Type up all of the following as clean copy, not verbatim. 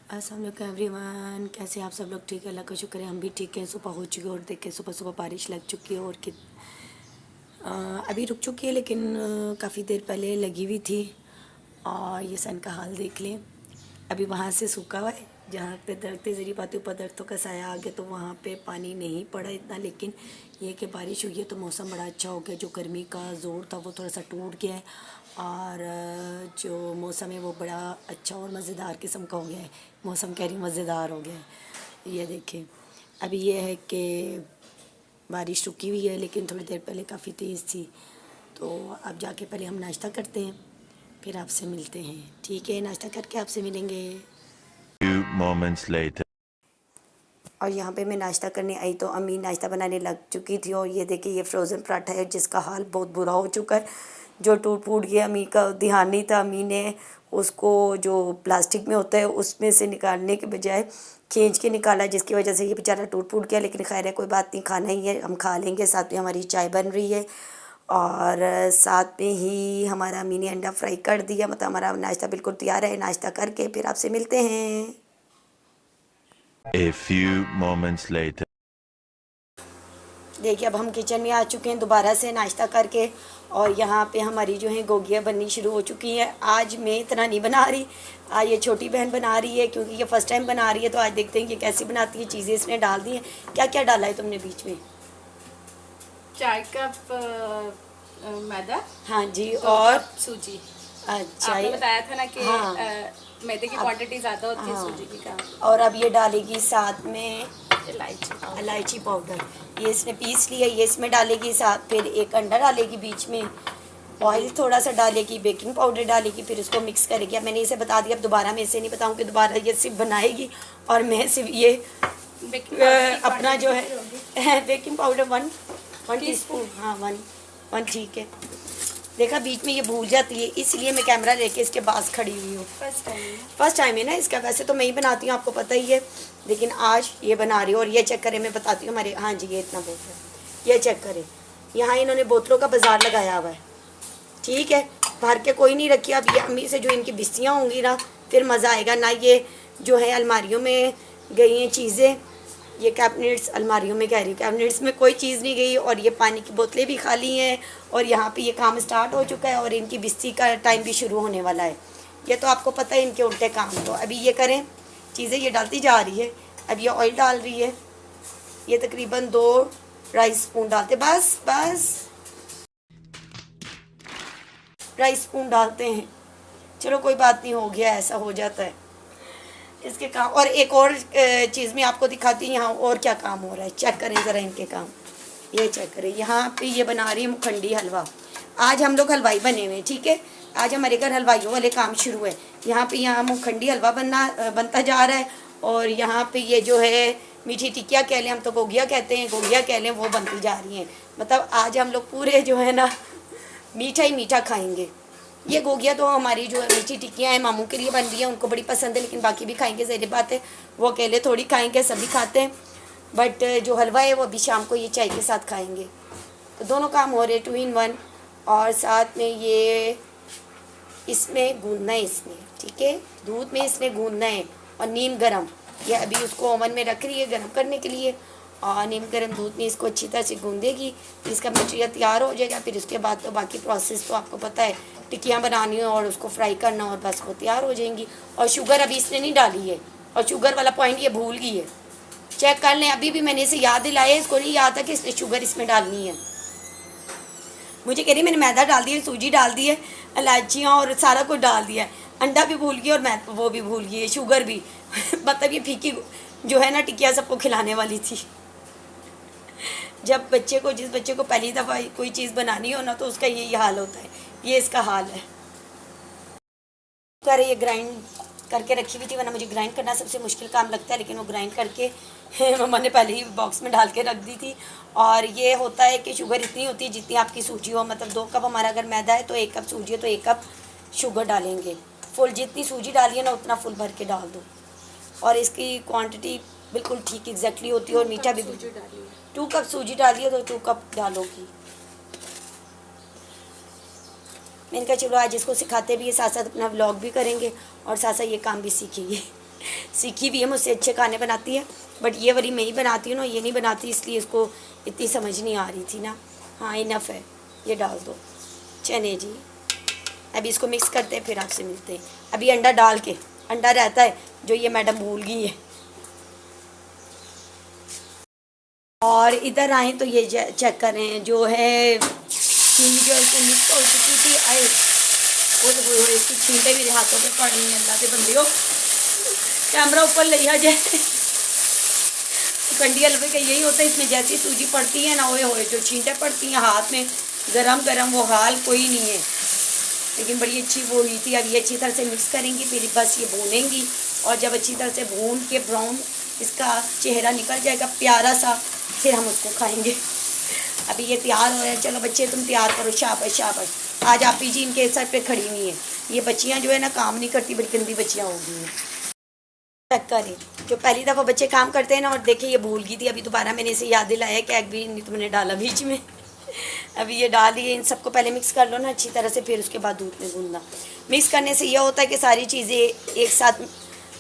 अस्सलाम वालेकुम एवरीवन, कैसे आप सब लोग? ठीक है, अल्लाह का शुक्र है, हम भी ठीक हैं। सुबह हो चुकी है और देख के सुबह सुबह बारिश लग चुकी है और अभी रुक चुकी है, लेकिन काफ़ी देर पहले लगी हुई थी। और ये सन का हाल देख लें, अभी वहाँ से सूखा हुआ है। जहाँ पे दरख्त ज़री पाते ऊपर दरख्तों का साया आ गया, तो वहाँ पे पानी नहीं पड़ा इतना, लेकिन ये कि बारिश हुई है तो मौसम बड़ा अच्छा हो गया। जो गर्मी का ज़ोर था वो थोड़ा सा टूट गया है और जो मौसम है वो बड़ा अच्छा और मज़ेदार किस्म का हो गया है। मौसम कह रही मज़ेदार हो गया है। ये देखें, अभी ये है कि बारिश रुकी हुई है, लेकिन थोड़ी देर पहले काफ़ी तेज़ थी। तो अब जाके पहले हम नाश्ता करते हैं, फिर आपसे मिलते हैं। ठीक है, नाश्ता करके आपसे मिलेंगे। Few moments later. और यहाँ पे मैं नाश्ता करने आई तो अम्मी नाश्ता बनाने लग चुकी थी। और ये देखिए, ये फ्रोज़न पराठा है जिसका हाल बहुत बुरा हो चुका है, जो टूट फूट गया। अम्मी का ध्यान नहीं था, अम्मी ने उसको जो प्लास्टिक में होता है उसमें से निकालने के बजाय खींच के निकाला, जिसकी वजह से ये बेचारा टूट फूट गया। लेकिन खैर है, कोई बात नहीं, खाना ही है, हम खा लेंगे। साथ में हमारी चाय बन रही है और साथ में ही हमारा अम्मी ने अंडा फ्राई कर दिया। मतलब हमारा नाश्ता बिल्कुल तैयार है। नाश्ता करके फिर आपसे मिलते हैं। A few moments later. देखिए, अब हम किचन में आ चुके हैं दोबारा से नाश्ता करके। और यहाँ पे हमारी जो है गोगियाँ बननी शुरू हो चुकी हैं। आज मैं इतना नहीं बना रही, आज ये छोटी बहन बना रही है, क्योंकि ये फ़र्स्ट टाइम बना रही है। तो आज देखते हैं कि कैसी बनाती है। चीज़ें इसने डाल दी हैं। क्या क्या डाला है तुमने बीच में? 4 कप मैदा, हाँ जी। 2 और कप सूजी। अच्छा, आपने बताया था ना कि हाँ मैदे की क्वांटिटी ज़्यादा होती है हाँ। सूजी की कम। और अब ये डालेगी साथ में इलायची इलायची पाउडर, ये इसने पीस लिया, ये इसमें डालेगी। साथ फिर एक अंडा डालेगी बीच में, ऑयल थोड़ा सा डालेगी, बेकिंग पाउडर डालेगी, फिर उसको मिक्स करेगी। अब मैंने इसे बता दिया, अब दोबारा मैं इसे नहीं बताऊँगी। दोबारा ये सिर्फ बनाएगी और मैं सिर्फ ये बेकिंग पाउडर की अपना जो quantity कितनी है baking powder one one teaspoon. Teaspoon, हाँ वन वन, ठीक है। देखा, बीच में ये भूल जाती है, इसलिए मैं कैमरा लेके इसके पास खड़ी हुई हूँ। होगी? फर्स्ट टाइम है ना इसका। वैसे तो मैं ही बनाती हूँ, आपको पता ही है, लेकिन आज ये बना रही हूँ। और ये चेक करें, मैं बताती हूँ हमारे, हाँ जी, ये इतना बोतल है, ये चेक करें। यहाँ इन्होंने बोतलों का बाजार लगाया हुआ है, ठीक है, भर के कोई नहीं रखी। अब ये अम्मी से जो इनकी बिस्तियाँ होंगी ना, फिर मज़ा आएगा ना। ये जो है अलमारियों में गई हैं चीज़ें, ये कैबिनेट्स, अलमारियों में कह रही हूँ, कैबिनेट्स में कोई चीज़ नहीं गई। और ये पानी की बोतलें भी खाली हैं। और यहाँ पे ये काम स्टार्ट हो चुका है और इनकी बिस्ती का टाइम भी शुरू होने वाला है। ये तो आपको पता है इनके उल्टे काम। तो अभी ये करें, चीज़ें ये डालती जा रही है। अब ये ऑयल डाल रही है, ये तकरीबन 2 स्पून डालते, बस बस 2 स्पून डालते हैं। चलो कोई बात नहीं, हो गया, ऐसा हो जाता है इसके काम। और एक और चीज़ मैं आपको दिखाती हूँ यहाँ और क्या काम हो रहा है। चेक करें ज़रा इनके काम, ये चेक करें। यहाँ पे ये बना रही है मुखंडी हलवा। आज हम लोग हलवाई बने हुए हैं, ठीक है, आज हमारे घर हलवाइयों वाले काम शुरू है। यहाँ मुखंडी हलवा बनता जा रहा है। और यहाँ पे ये जो है मीठी टिक्कियाँ कह लें, हम तो गोगिया कहते हैं, गोगिया कह लें, वो बनती जा रही हैं। मतलब आज हम लोग पूरे जो है ना मीठा ही मीठा खाएंगे। ये गोगिया तो हमारी जो है मीठी टिक्कियाँ हैं, मामू के लिए बन रही है, उनको बड़ी पसंद है, लेकिन बाकी भी खाएंगे, ज़ाहिर बात है। वो अकेले थोड़ी खाएंगे, सभी खाते हैं। बट जो हलवा है वो अभी शाम को ये चाय के साथ खाएंगे। तो दोनों काम हो रहे, 2 in 1। और साथ में ये इसमें गूंदना है, इसमें, ठीक है, दूध में इसमें गूंदना है। और नीम गरम, ये अभी उसको ओवन में रख रही है गर्म करने के लिए। और नीम गर्म दूध में इसको अच्छी तरह से गूंदेगी, इसका मटेरियल तैयार हो जाएगा। फिर उसके बाद तो बाकी प्रोसेस तो आपको पता है, टिक्कियाँ बनानी और उसको फ्राई करना, और बस वो तैयार हो जाएंगी। और शुगर अभी इसने नहीं डाली है, और शुगर वाला पॉइंट ये भूल गई है। चेक कर लें, अभी भी मैंने इसे याद दिलाया है, इसको नहीं याद था कि इसने शुगर इसमें डालनी है। मुझे कह रही मैंने मैदा डाल दिया, सूजी डाल दी है, इलायचियाँ और सारा कुछ डाल दिया है, अंडा भी भूल गई और मैं वो भी भूल गई है, शुगर भी। मतलब ये फीकी जो है ना टिक्कियाँ सबको खिलाने वाली थी। जब जिस बच्चे को पहली दफ़ा कोई चीज़ बनानी हो ना, तो उसका यही हाल होता है। ये इसका हाल है। कर ये ग्राइंड करके रखी हुई थी, वरना मुझे ग्राइंड करना सबसे मुश्किल काम लगता है, लेकिन वो ग्राइंड करके मम्मा ने पहले ही बॉक्स में डाल के रख दी थी। और ये होता है कि शुगर इतनी होती है जितनी आपकी सूजी हो। मतलब 2 कप हमारा अगर मैदा है तो 1 कप सूजी है तो 1 कप शुगर डालेंगे। फुल जितनी सूजी डालिए ना उतना फुल भर के डाल दो। और इसकी क्वांटिटी बिल्कुल ठीक एग्जैक्टली होती है। और मीठा भी 2 कप सूजी डालिए तो 2 कप डालोगी। मैंने कहा चलो आज इसको सिखाते भी है, साथ साथ अपना व्लॉग भी करेंगे और साथ साथ ये काम भी सीखेंगे। सीखी भी है मुझसे, अच्छे खाने बनाती है, बट ये वाली मैं ही बनाती हूँ ना, ये नहीं बनाती, इसलिए इसको इतनी समझ नहीं आ रही थी ना। हाँ इनफ है, ये डाल दो चने जी। अभी इसको मिक्स करते हैं, फिर आपसे मिलते हैं। अभी अंडा डाल के, अंडा रहता है जो ये मैडम भूल गई है। और इधर आए तो ये चेक करें, जो है चीनी जो है उसको मिक्स हो चुकी थी। आए वो इसकी छींटे मेरे हाथों पे पड़ रही हैं। अल्लाह के बंदे हो, कैमरा ऊपर ले आ जाए। कंडी हलवे का यही होता है, इसमें जैसी सूजी पड़ती है ना, ओए होए जो छींटे पड़ती हैं हाथ में, गरम गरम, वो हाल कोई नहीं है। लेकिन बड़ी अच्छी वो हुई थी। अब ये अच्छी तरह से मिक्स करेंगी, फिर बस ये भूनेंगी, और जब अच्छी तरह से भून के ब्राउन इसका चेहरा निकल जाएगा प्यारा सा, फिर हम उसको खाएंगे। अभी ये तैयार हो रहा है। चलो बच्चे तुम तैयार करो, शाबाश शाबाश। आज आप जी इनके सर पे खड़ी हुई हैं। ये बच्चियाँ जो है ना काम नहीं करती, बड़ी गंदी बच्चियाँ हो गई हैं। चेक करें, जो पहली दफ़ा बच्चे काम करते हैं ना, और देखिए ये भूल गई थी, अभी दोबारा मैंने इसे याद दिलाया कि एग भी नहीं तुमने डाला बीच में। अभी ये डाल दिए, इन सबको पहले मिक्स कर लो ना अच्छी तरह से, फिर उसके बाद दूध में गूंदना। मिक्स करने से यह होता है कि सारी चीज़ें एक साथ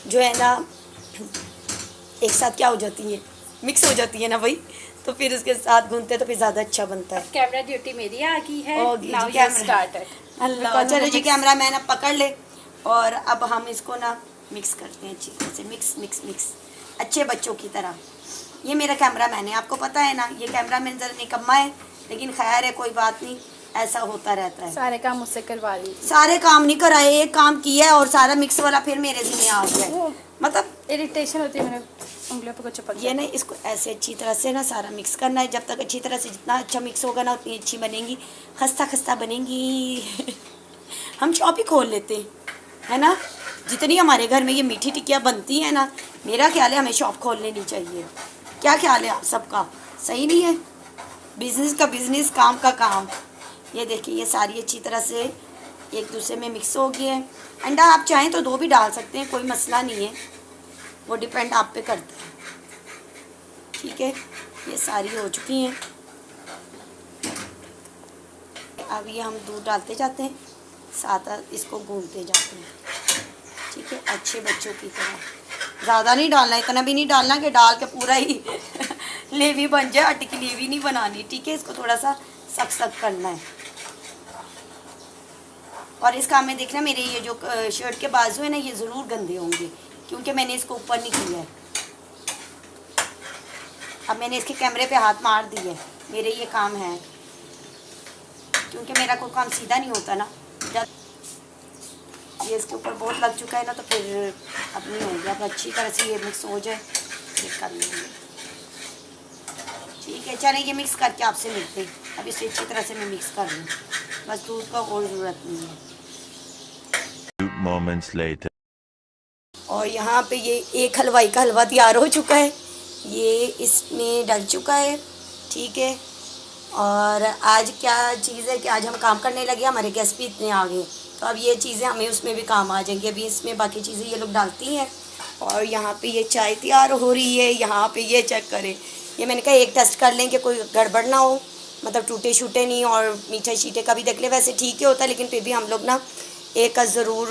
जो है ना, एक साथ क्या हो जाती हैं, मिक्स हो जाती है ना भाई, तो फिर उसके साथ गूंदते तो फिर ज़्यादा अच्छा बनता है। कैमरा ड्यूटी मेरी आ गई है। होगी Now जी, you कैमरा started. अल्लाह। चलो जी, कैमरा मैन अब पकड़ ले, और अब हम इसको ना मिक्स करते हैं अच्छी तरह से, मिक्स मिक्स मिक्स, अच्छे बच्चों की तरह। ये मेरा कैमरा मैन है, आपको पता है ना, ये कैमरा मैन ज़रा निकम्मा है, लेकिन खैर है, कोई बात नहीं, ऐसा होता रहता है। सारे काम मुझसे करवा ली। सारे काम नहीं कराए, एक काम किया है, और सारा मिक्स वाला फिर मेरे ज़िम्मे आ गया है। मतलब इरिटेशन होती है मेरे उंगलियों पे, कुछ चिपक ये ना, इसको ऐसे अच्छी तरह से ना सारा मिक्स करना है। जब तक अच्छी तरह से, जितना अच्छा मिक्स होगा ना, उतनी अच्छी बनेंगी, खस्ता खस्ता बनेंगी। हम शॉप ही खोल लेते हैं, है ना। जितनी हमारे घर में ये मीठी टिक्कियाँ बनती हैं ना, मेरा ख्याल है हमें शॉप खोल लेनी चाहिए। क्या ख्याल है आप सबका? सही नहीं है? बिज़नेस का बिज़नेस, काम का काम। ये देखिए, ये सारी अच्छी तरह से एक दूसरे में मिक्स हो गई है। अंडा आप चाहें तो 2 भी डाल सकते हैं, कोई मसला नहीं है, वो डिपेंड आप पे करता है। ठीक है, ये सारी हो चुकी हैं। अब ये हम दूध डालते जाते हैं, साथ इसको गूंदते जाते हैं। ठीक है, अच्छे बच्चों की तरह। ज़्यादा नहीं डालना, इतना भी नहीं डालना कि डाल के पूरा ही लेवी बन जाए, आटे की लेवी नहीं बनानी। ठीक है, इसको थोड़ा सा सख्त सख्त करना है। और इस काम में देखना, मेरे ये जो शर्ट के बाजू है ना, ये ज़रूर गंदे होंगे, क्योंकि मैंने इसको ऊपर नहीं किया है। अब मैंने इसके कैमरे पे हाथ मार दिए, मेरे ये काम है, क्योंकि मेरा कोई काम सीधा नहीं होता ना। जब ये इसके ऊपर बहुत लग चुका है ना, तो फिर अब नहीं हो गया। अब अच्छी तरह से ये मिक्स हो जाए, फिर कर लेंगे। ठीक है, चलें, ये मिक्स करके आपसे मिलते हैं। अब इसे अच्छी तरह से मैं मिक्स कर लूँ, बस दूध का और ज़रूरत नहीं है। 2 moments later. और यहाँ पे ये एक हलवाई का हलवा तैयार हो चुका है, ये इसमें डल चुका है। ठीक है, और आज क्या चीज़ है कि आज हम काम करने लगे, हमारे गेस्ट भी इतने आ गए, तो अब ये चीज़ें हमें उसमें भी काम आ जाएंगी। अभी इसमें बाकी चीज़ें ये लोग डालती हैं, और यहाँ पे ये चाय तैयार हो रही है। यहाँ पे ये चेक करें, ये मैंने कहा एक टेस्ट कर लें कि कोई गड़बड़ ना हो, मतलब टूटे शूटे नहीं, और मीठे शीटे का भी देख ले। वैसे ठीक ही होता है, लेकिन फिर भी हम लोग ना एक का ज़रूर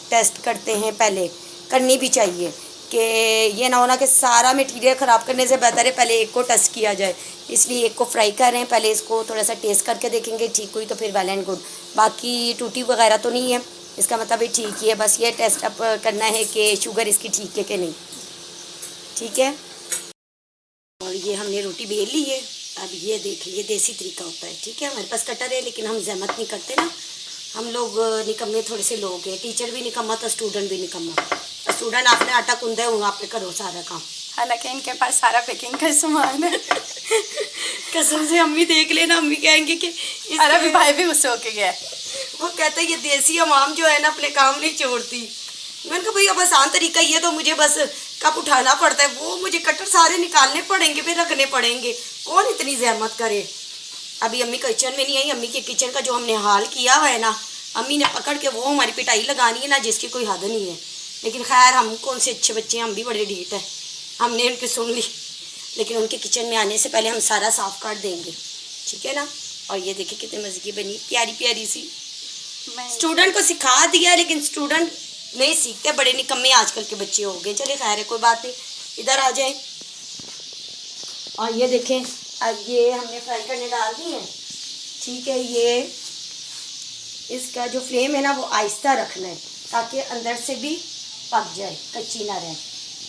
टेस्ट करते हैं, पहले करनी भी चाहिए, कि ये ना होना कि सारा मटीरियल ख़राब करने से बेहतर है पहले एक को टेस्ट किया जाए। इसलिए एक को फ्राई कर रहे हैं, पहले इसको थोड़ा सा टेस्ट करके देखेंगे, ठीक हुई तो फिर वेल एंड गुड। बाकी टूटी वगैरह तो नहीं है, इसका मतलब ये ठीक ही है। बस ये टेस्ट अप करना है कि शुगर इसकी ठीक है कि नहीं। ठीक है, और ये हमने रोटी बेल ली है। अब ये देखिए, ये देसी तरीका होता है। ठीक है, हमारे पास कटर है, लेकिन हम जहमत नहीं करते ना, हम लोग निकम्मे थोड़े से लोग हैं। टीचर भी निकम्मा तो स्टूडेंट भी निकम्मा। स्टूडेंट आपने आटा कुंदे हुआ, आप पे करो सारा काम, हालांकि इनके पास सारा बेकिंग का सामान है। कसम से अम्मी देख लेना, अम्मी कहेंगे कि अरे अभी भाई भी गुस्से होके गया। वो कहते हैं ये देसी अवाम जो है ना अपने काम नहीं छोड़ती। मैंने कहा भाई अब आसान तरीका ये तो मुझे बस कप उठाना पड़ता है, वो मुझे कटर सारे निकालने पड़ेंगे, फिर रखने पड़ेंगे, कौन इतनी जहमत करे। अभी अम्मी किचन में नहीं आई, अम्मी के किचन का जो हमने हाल किया हुआ है ना, अम्मी ने पकड़ के वो हमारी पिटाई लगानी है ना, जिसकी कोई हद नहीं है। लेकिन खैर, हम कौन से अच्छे बच्चे हैं, हम भी बड़े ढीठ हैं, हमने उनकी सुन ली। लेकिन उनके किचन में आने से पहले हम सारा साफ़ कर देंगे। ठीक है ना। और ये देखिए कितने मज़े की बनी, प्यारी प्यारी सी। स्टूडेंट को सिखा दिया, लेकिन स्टूडेंट नहीं सीखते, बड़े निकम्मे आजकल के बच्चे हो गए। चलिए खैर है, कोई बात नहीं, इधर आ जाए। और ये देखें, अब ये हमने फ्राई करने डाल दी है, ठीक है। ये इसका जो फ्लेम है ना वो आहिस्ता रखना है ताकि अंदर से भी पक जाए, कच्ची ना रहे,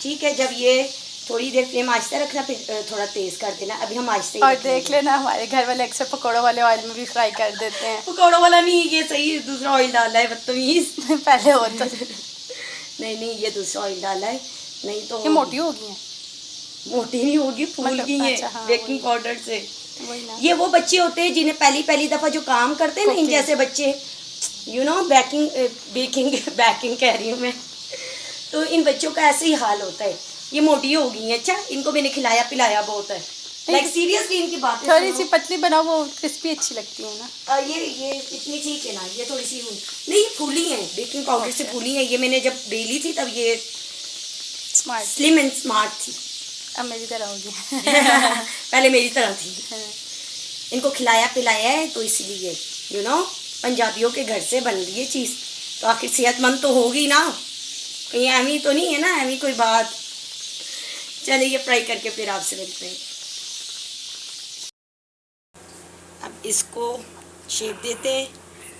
ठीक है। जब ये थोड़ी देर फ्लेम आहिस्ता रखना, फिर थोड़ा तेज़ कर देना। अभी हम आहिस्ता ही और रखेंगे। देख लेना हमारे घर वाले अक्सर पकौड़ों वाले ऑयल में भी फ्राई कर देते हैं। पकौड़ों वाला नहीं, ये सही दूसरा ऑयल डाला है, बदतमीज। पहले होता था। नहीं, ये दूसरा ऑयल डाला है, नहीं तो ये मोटी हो गई है। मोटी नहीं होगी, फूल मतलब गई है अच्छा, हाँ, बेकिंग पाउडर से। वही ना। ये वो बच्चे होते हैं जिन्हें पहली दफ़ा जो काम करते हैं ना, इन Cooking। जैसे बच्चे, बेकिंग कह रही हूँ मैं, तो इन बच्चों का ऐसे ही हाल होता है। ये मोटी हो गई है। अच्छा, इनको मैंने खिलाया पिलाया बहुत है, लाइक सीरियसली इनकी बात थोड़ी सी पतली बनाओ, वो क्रिस्पी अच्छी लगती है ना। ये इतनी ठीक है ना, ये थोड़ी सी नहीं, ये फूली है, बेकिंग पाउडर से फूली है। ये मैंने जब बेली थी तब ये स्मार्ट। स्लिम एंड स्मार्ट थी। अब मेरी तरह होगी। पहले मेरी तरह थी। हाँ। इनको खिलाया पिलाया है तो इसलिए पंजाबियों के घर से बन रही है चीज़, तो आखिर सेहतमंद तो होगी ना, कहीं ऐमी तो नहीं है ना, ऐमी कोई बात। चलिए ये फ्राई करके फिर आपसे मिलते हैं। अब इसको शेप देते हैं,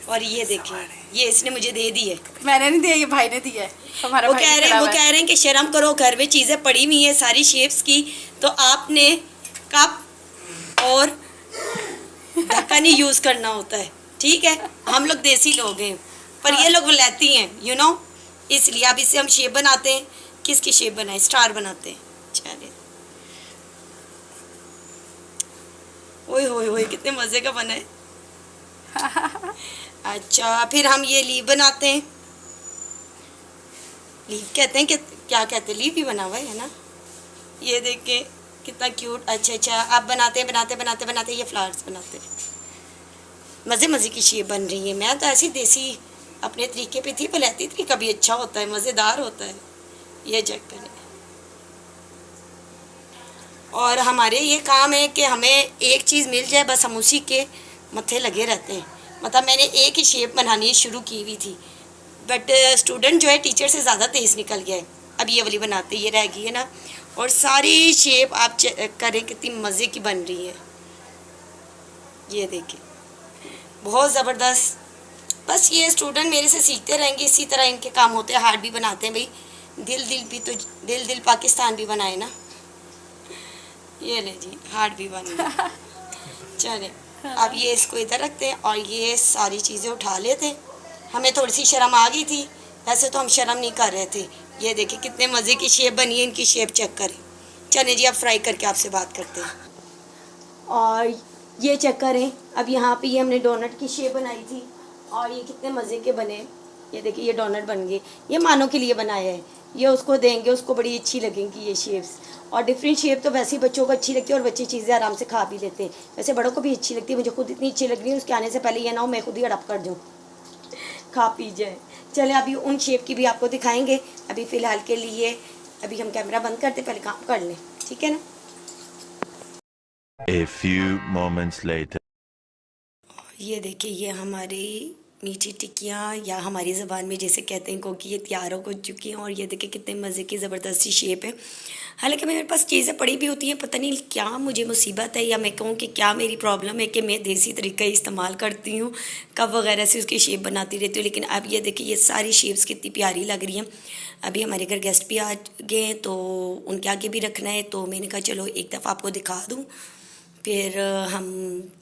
और ये देखें, ये इसने मुझे दे दी है। मैंने नहीं दिया, ये भाई ने दिया है। हमारा वो भाई कह खड़ा हुआ है। रहे हैं कि शर्म करो, घर में चीज़ें पड़ी हुई हैं सारी शेप्स की, तो आपने कप और ढक्कन ही यूज़ करना होता है, ठीक है। हम लोग देसी लोग हैं, पर ये लोग वलैती हैं, इसलिए अब इससे हम शेप बनाते हैं। किसकी शेप बनाए? स्टार बनाते हैं। चलिए, ओए होए होए, कितने मज़े का बना है। अच्छा, फिर हम ये लीव बनाते हैं। लीव कहते हैं कि क्या कहते हैं, लीव ही बना हुआ है ना। ये देखें कितना क्यूट। अच्छा, आप बनाते ये फ्लावर्स बनाते हैं। मज़े की शेप बन रही है। मैं तो ऐसी देसी अपने तरीके पे थी, बुलाती तरीका भी अच्छा होता है, मज़ेदार होता है। ये चेक करें। और हमारे ये काम है कि हमें एक चीज़ मिल जाए, बस हम उसी के मत्थे लगे रहते हैं। मतलब मैंने एक ही शेप बनानी शुरू की हुई थी, बट स्टूडेंट जो है टीचर से ज़्यादा तेज़ निकल गया है। अब ये वाली बनाते, ये रह गई है ना। और सारी शेप आप चेक करें कितनी मज़े की बन रही है। ये देखिए, बहुत ज़बरदस्त। बस ये स्टूडेंट मेरे से सीखते रहेंगे, इसी तरह इनके काम होते हैं। हार्ट भी बनाते हैं भाई, दिल पाकिस्तान भी बनाए ना। ये ले जी, हार्ट भी बन गया। चले, अब ये इसको इधर रखते हैं और ये सारी चीज़ें उठा लेते हैं। हमें थोड़ी सी शर्म आ गई थी, वैसे तो हम शर्म नहीं कर रहे थे। ये देखिए कितने मज़े की शेप बनी है, इनकी शेप चेक करें। चले जी, अब फ्राई करके आपसे बात करते हैं। और ये चेक करें, अब यहाँ पे ये हमने डोनट की शेप बनाई थी और ये कितने मज़े के बने। ये देखिए, ये डोनट बन गए। ये मानो के लिए बनाया है, ये उसको देंगे, उसको बड़ी अच्छी लगेंगी ये शेप्स। और डिफरेंट शेप तो वैसे ही बच्चों को अच्छी लगती है और बच्चे चीज़ें आराम से खा भी लेते हैं। वैसे बड़ों को भी अच्छी लगती है, मुझे खुद इतनी अच्छी लग रही है, उसके आने से पहले ये ना हो मैं खुद ही अडप कर दूँ, खा पी जाए। चले, अभी उन शेप की भी आपको दिखाएंगे। अभी फ़िलहाल के लिए अभी हम कैमरा बंद करते, पहले काम कर लें, ठीक है ना। A few moments later. ये देखिए, ये हमारी मीठी टिक्कियाँ या हमारी ज़बान में जैसे कहते हैं क्योंकि ये तैयार हो चुकी हैं। और ये देखिए कितने मज़े की ज़बरदस्ती शेप है। हालांकि मेरे पास चीज़ें पड़ी भी होती हैं, पता नहीं क्या मुझे मुसीबत है या मैं कहूँ कि क्या मेरी प्रॉब्लम है कि मैं देसी तरीका इस्तेमाल करती हूँ, कप वगैरह से उसकी शेप बनाती रहती हूँ। लेकिन अब ये देखिए, ये सारी शेप्स कितनी प्यारी लग रही हैं। अभी हमारे घर गेस्ट भी आ गए हैं तो उनके आगे भी रखना है, तो मैंने कहा चलो एक दफ़ा आपको दिखा दूँ, फिर हम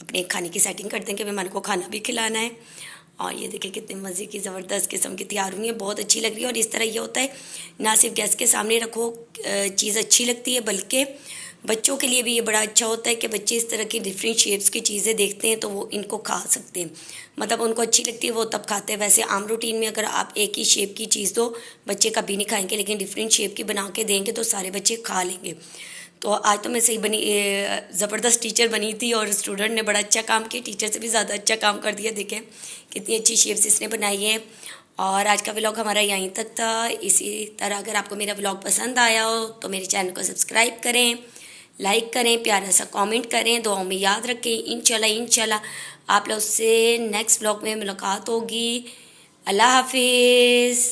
अपने खाने की सेटिंग करते हैं कि मेहमान को खाना भी खिलाना है। और ये देखिए कितने मज़े की ज़बरदस्त किस्म की तैयार हुई है, बहुत अच्छी लग रही है। और इस तरह ये होता है, ना सिर्फ गैस के सामने रखो चीज़ अच्छी लगती है, बल्कि बच्चों के लिए भी ये बड़ा अच्छा होता है कि बच्चे इस तरह की डिफरेंट शेप्स की चीज़ें देखते हैं तो वो इनको खा सकते हैं। मतलब उनको अच्छी लगती है, वो तब खाते हैं। वैसे आम रूटीन में अगर आप एक ही शेप की चीज़ दो, बच्चे कभी नहीं खाएंगे, लेकिन डिफरेंट शेप की बना के देंगे तो सारे बच्चे खा लेंगे। तो आज तो मैं सही बनी, ज़बरदस्त टीचर बनी थी और स्टूडेंट ने बड़ा अच्छा काम किया, टीचर से भी ज़्यादा अच्छा काम कर दिया। देखें कितनी अच्छी शेप्स इसने बनाई है। और आज का व्लॉग हमारा यहीं तक था। इसी तरह अगर आपको मेरा व्लॉग पसंद आया हो तो मेरे चैनल को सब्सक्राइब करें, लाइक करें, प्यारा सा कमेंट करें, दुआओं में याद रखें। इंशाल्लाह आप लोग से नेक्स्ट व्लॉग में मुलाकात होगी। अल्लाह हाफिज़।